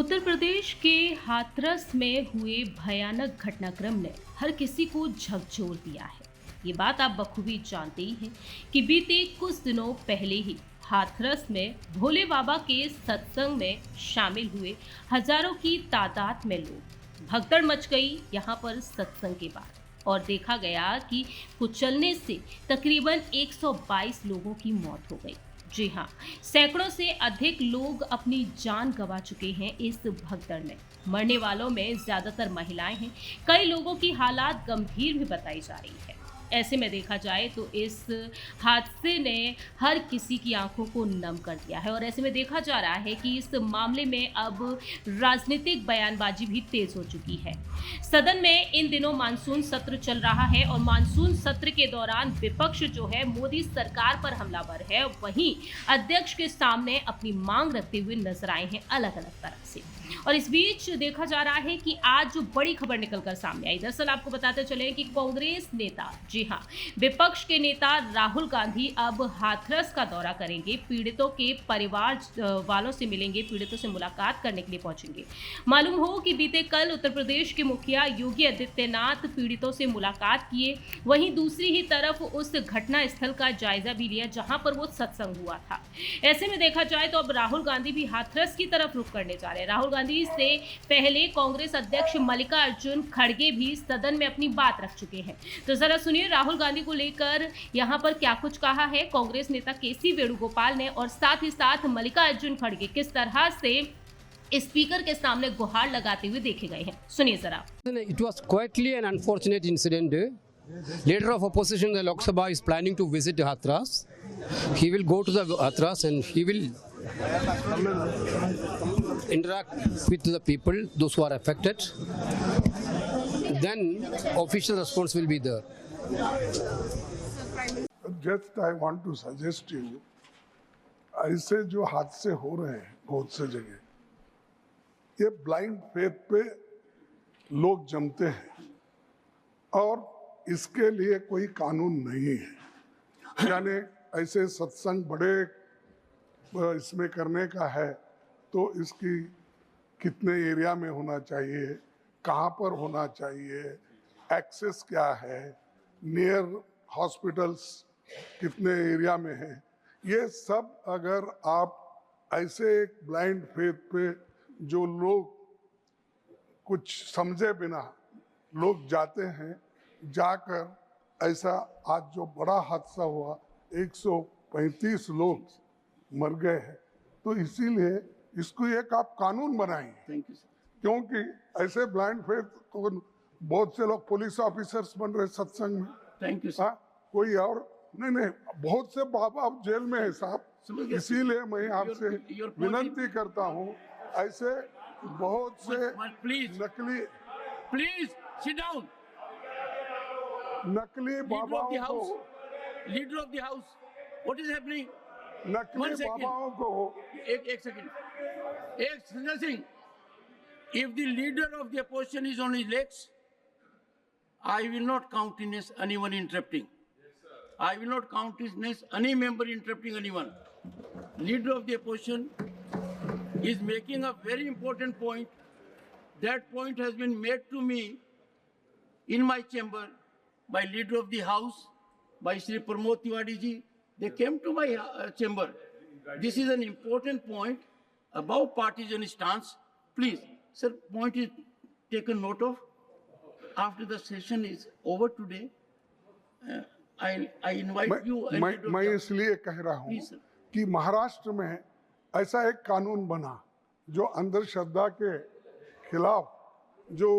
उत्तर प्रदेश के हाथरस में हुए भयानक घटनाक्रम ने हर किसी को झकझोर दिया है। ये बात आप बखूबी जानते ही हैं कि बीते कुछ दिनों पहले ही हाथरस में भोले बाबा के सत्संग में शामिल हुए हजारों की तादाद में लोग भगदड़ मच गई। यहाँ पर सत्संग के बाद और देखा गया कि कुचलने से तकरीबन 122 लोगों की मौत हो गई। जी हाँ, सैकड़ों से अधिक लोग अपनी जान गंवा चुके हैं इस भगदड़ में। मरने वालों में ज्यादातर महिलाएं हैं। कई लोगों की हालात गंभीर भी बताई जा रही है। ऐसे में देखा जाए तो इस हादसे ने हर किसी की आंखों को नम कर दिया है और ऐसे में देखा जा रहा है कि इस मामले में अब राजनीतिक बयानबाजी भी तेज हो चुकी है। सदन में इन दिनों मानसून सत्र चल रहा है और मानसून सत्र के दौरान विपक्ष जो है मोदी सरकार पर हमलावर है, वहीं अध्यक्ष के सामने अपनी मांग रखते हुए नजर आए हैं अलग अलग तरह से। और इस बीच देखा जा रहा है कि आज जो बड़ी खबर निकलकर सामने आई, दरअसल आपको बताते चले कि कांग्रेस नेता, जी हाँ, विपक्ष के नेता राहुल गांधी अब हाथरस का दौरा करेंगे। पीड़ितों के परिवार वालों से मिलेंगे, पीड़ितों से मुलाकात करने के लिए पहुंचेंगे। मालूम हो कि बीते कल उत्तर प्रदेश के मुखिया योगी आदित्यनाथ पीड़ितों से मुलाकात किए, वहीं दूसरी ही तरफ उस घटना स्थल का जायजा भी लिया जहां पर वो सत्संग हुआ था। ऐसे में देखा जाए तो अब राहुल गांधी भी हाथरस की तरफ रुख करने जा रहे हैं। राहुल गांधी से पहले कांग्रेस अध्यक्ष मल्लिकार्जुन खड़गे भी सदन में अपनी बात रख चुके हैं। तो जरा सुनिए राहुल गांधी को लेकर यहां पर क्या कुछ कहा है कांग्रेस नेता केसी वेणुगोपाल ने, और साथ ही साथ मल्लिकार्जुन खड़गे किस तरह से स्पीकर के सामने गुहार लगाते हुए देखे गए हैं। सुनिए जरा। It was quietly an unfortunate incident. Leader of opposition in the Lok Sabha is planning to visit Hathras. He will go to the Hathras and he will interact with the people, those who are affected. Then official response will be there. Just I want to suggest you, ऐसे जो हादसे हो रहे हैं बहुत से जगह, ये ब्लाइंड फेथ पे लोग जमते हैं और इसके लिए कोई कानून नहीं है। यानी ऐसे सत्संग बड़े इसमें करने का है तो इसकी कितने एरिया में होना चाहिए, कहाँ पर होना चाहिए, एक्सेस क्या है, नियर हॉस्पिटल्स कितने एरिया में है, ये सब अगर आप ऐसे एक ब्लाइंड फेथ पे जो लोग कुछ समझे बिना लोग जाते हैं, जाकर ऐसा आज जो बड़ा हादसा हुआ 135 लोग मर गए हैं, तो इसीलिए इसको एक आप कानून बनाएंगे। क्योंकि ऐसे ब्लाइंड फेथ तो बहुत से लोग पुलिस ऑफिसर्स बन रहे सत्संग में। Thank you sir. कोई और नहीं, बहुत से बाबा अब जेल में है साहब। इसीलिए मैं आपसे विनती करता हूँ, ऐसे बहुत से नकली प्लीज सिट डाउन। नकली बाबाओं को, leader of the house, what is happening? नकली बाबाओं को एक सेकंड, एक Singh, if the leader of the opposition is on his legs, I will not countenance anyone interrupting. I will not countenance any member interrupting anyone. Leader of the opposition is making a very important point. That point has been made to me in my chamber by leader of the house, by Shri Pramod Tiwari ji. They came to my chamber. This is an important point about partisan stance. Please, sir, point is taken note of. After the session is over today, I invite you. मैं इसलिए कह रहा हूँ कि महाराष्ट्र में ऐसा एक कानून बना जो अंधश्रद्धा के खिलाफ, जो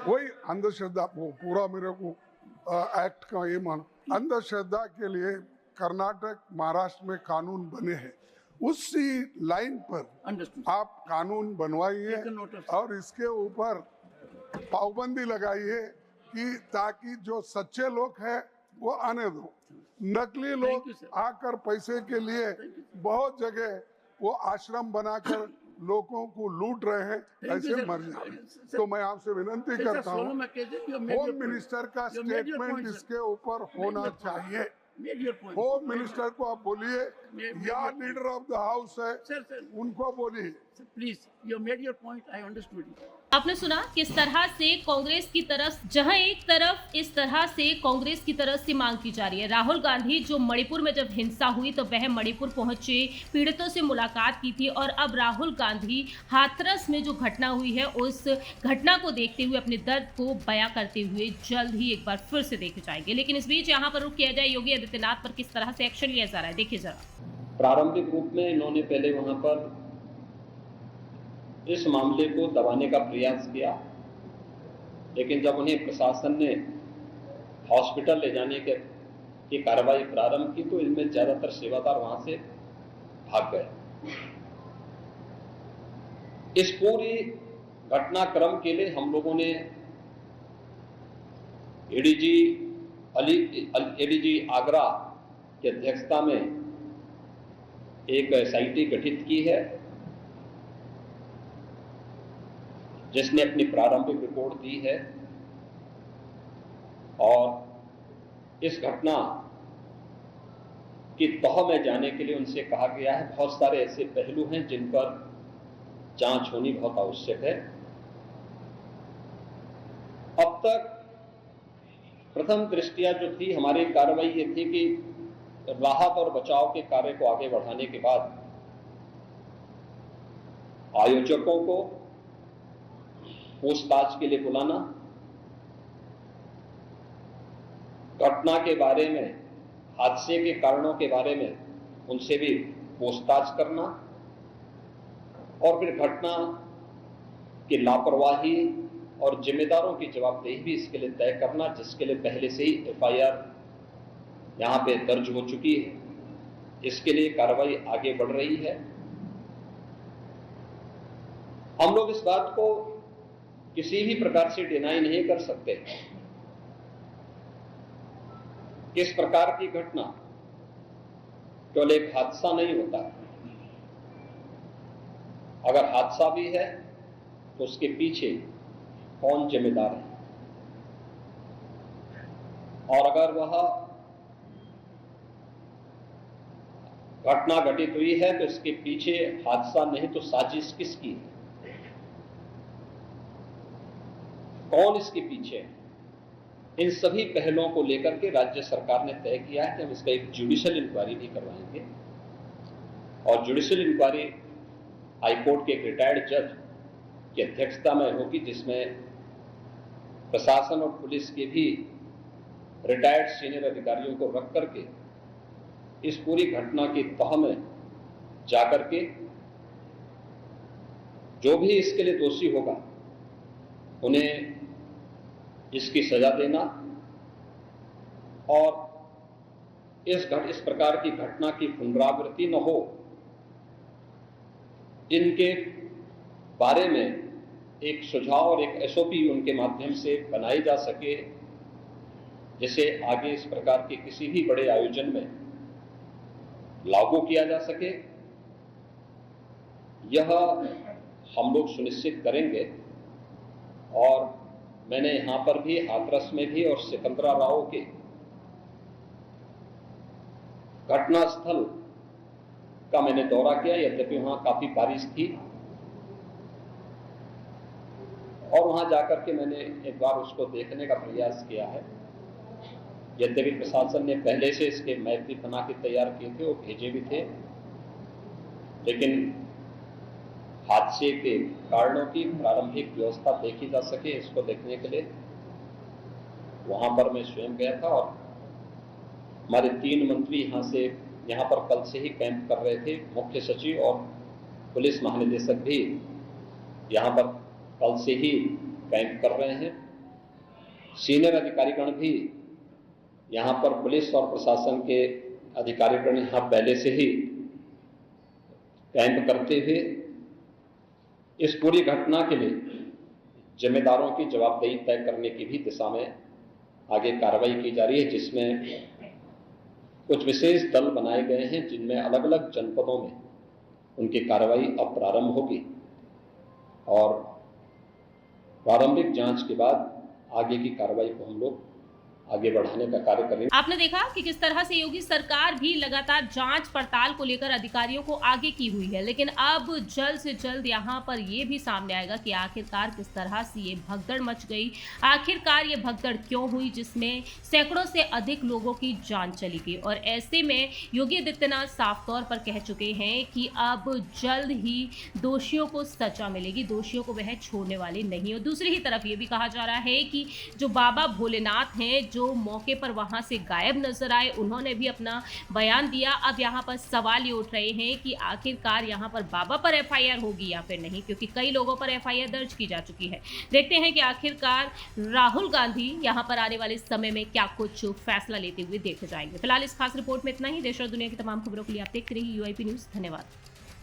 वही अंधश्रद्धा, वो पूरा मेरे को एक्ट का ये मान, अंधश्रद्धा के लिए कर्नाटक महाराष्ट्र में कानून बने हैं। उसी लाइन पर आप कानून बनवाइए और इसके ऊपर पाबंदी लगाइए कि ताकि जो सच्चे लोग हैं वो आने दो। नकली लोग आकर पैसे के लिए बहुत जगह वो आश्रम बनाकर लोगों को लूट रहे हैं, ऐसे मर जाए। तो मैं आपसे विनंती करता हूँ, होम मिनिस्टर का स्टेटमेंट इसके ऊपर होना चाहिए। Made your point. Home minister को आप बोलिए या लीडर ऑफ द हाउस है Sir, उनको बोलिए। sir, please, you made your point. I understood it. आपने सुना किस तरह से कांग्रेस की तरफ, जहां एक तरफ इस तरह से कांग्रेस की तरफ से मांग की जा रही है। राहुल गांधी जो मणिपुर में जब हिंसा हुई तो वह मणिपुर पहुंचे, पीड़ितों से मुलाकात की थी, और अब राहुल गांधी हाथरस में जो घटना हुई है उस घटना को देखते हुए अपने दर्द को बयां करते हुए जल्द ही एक बार फिर से देखे जाएंगे। लेकिन इस बीच यहाँ पर रुक किया जाए योगी आदित्यनाथ पर किस तरह से एक्शन लिया जा रहा है, देखिए जरा। प्रारंभिक रूप में इन्होंने पहले वहां पर इस मामले को दबाने का प्रयास किया, लेकिन जब उन्हें प्रशासन ने हॉस्पिटल ले जाने की कार्रवाई प्रारंभ की तो इनमें ज्यादातर सेवादार वहां से भाग गए। इस पूरी घटनाक्रम के लिए हम लोगों ने एडीजी आगरा की अध्यक्षता में एक एसआईटी गठित की है, जिसने अपनी प्रारंभिक रिपोर्ट दी है, और इस घटना की तह में जाने के लिए उनसे कहा गया है। बहुत सारे ऐसे पहलू हैं जिन पर जांच होनी बहुत आवश्यक है। अब तक प्रथम दृष्टया जो थी हमारी कार्रवाई ये थी कि राहत और बचाव के कार्य को आगे बढ़ाने के बाद आयोजकों को पूछताछ के लिए बुलाना, घटना के बारे में, हादसे के कारणों के बारे में उनसे भी पूछताछ करना, और फिर घटना की लापरवाही और जिम्मेदारों की जवाबदेही भी इसके लिए तय करना, जिसके लिए पहले से ही एफआईआर यहां पे दर्ज हो चुकी है। इसके लिए कार्रवाई आगे बढ़ रही है। हम लोग इस बात को किसी भी प्रकार से डिनाई नहीं कर सकते। इस प्रकार की घटना केवल एक हादसा नहीं होता। अगर हादसा भी है तो उसके पीछे कौन जिम्मेदार है, और अगर वह घटना घटित हुई है तो इसके पीछे हादसा नहीं तो साजिश किसकी है, कौन इसके पीछे है, इन सभी पहलुओं को लेकर के राज्य सरकार ने तय किया है कि हम इसका एक जुडिशियल इंक्वायरी भी करवाएंगे। और जुडिशियल इंक्वायरी हाईकोर्ट के एक रिटायर्ड जज की अध्यक्षता में होगी, जिसमें प्रशासन और पुलिस के भी रिटायर्ड सीनियर अधिकारियों को रख करके इस पूरी घटना की तह में जाकर के जो भी इसके लिए दोषी होगा उन्हें इसकी सजा देना, और इस प्रकार की घटना की पुनरावृत्ति न हो, इनके बारे में एक सुझाव और एक एसओपी उनके माध्यम से बनाई जा सके, जिसे आगे इस प्रकार के किसी भी बड़े आयोजन में लागू किया जा सके। यह हम लोग सुनिश्चित करेंगे। और मैंने यहां पर भी हाथरस में भी और सिकंदराबाद के घटनास्थल का मैंने दौरा किया, यद्यपि वहां काफी बारिश थी, और वहां जाकर के मैंने एक बार उसको देखने का प्रयास किया है। यद्यपि प्रशासन ने पहले से इसके मैप भी बना के तैयार किए थे, वो भेजे भी थे, लेकिन हादसे के कारणों की प्रारंभिक व्यवस्था देखी जा सके, इसको देखने के लिए वहां पर मैं स्वयं गया था। और हमारे 3 मंत्री यहाँ पर कल से ही कैंप कर रहे थे। मुख्य सचिव और पुलिस महानिदेशक भी यहाँ पर कल से ही कैंप कर रहे हैं। सीनियर अधिकारीगण भी यहाँ पर पुलिस और प्रशासन के अधिकारीगण यहाँ पहले से ही कैंप करते हुए इस पूरी घटना के लिए जिम्मेदारों की जवाबदेही तय करने की भी दिशा में आगे कार्रवाई की जा रही है, जिसमें कुछ विशेष दल बनाए गए हैं, जिनमें अलग अलग जनपदों में उनकी कार्रवाई अब प्रारंभ होगी, और प्रारंभिक जांच के बाद आगे की कार्रवाई को हम लोग आगे बढ़ाने का कार्य करेंगे। आपने देखा कि किस तरह से योगी सरकार भी लगातार जांच पड़ताल को लेकर अधिकारियों को आगे की हुई है, लेकिन अब जल्द से जल्द यहां पर ये भी सामने आएगा कि आखिरकार किस तरह से ये भगदड़ मच गई, आखिरकार ये भगदड़ क्यों हुई जिसमें सैकड़ों से अधिक लोगों की जान चली गई। और ऐसे में योगी आदित्यनाथ साफ तौर पर कह चुके हैं कि अब जल्द ही दोषियों को सजा मिलेगी, दोषियों को वह छोड़ने वाले नहीं। और दूसरी ही तरफ ये भी कहा जा रहा है कि जो बाबा भोलेनाथ हैं, जो मौके पर वहां से गायब नजर आए, उन्होंने भी अपना बयान दिया। अब यहां पर सवाल ये उठ रहे हैं कि आखिरकार यहां पर बाबा पर एफआईआर होगी या फिर नहीं, क्योंकि कई लोगों पर एफआईआर दर्ज की जा चुकी है। देखते हैं कि आखिरकार राहुल गांधी यहां पर आने वाले समय में क्या कुछ फैसला लेते हुए देखे जाएंगे। फिलहाल इस खास रिपोर्ट में इतना ही। देश और दुनिया की तमाम खबरों के लिए आप देखते रहिए यूआईपी न्यूज। धन्यवाद।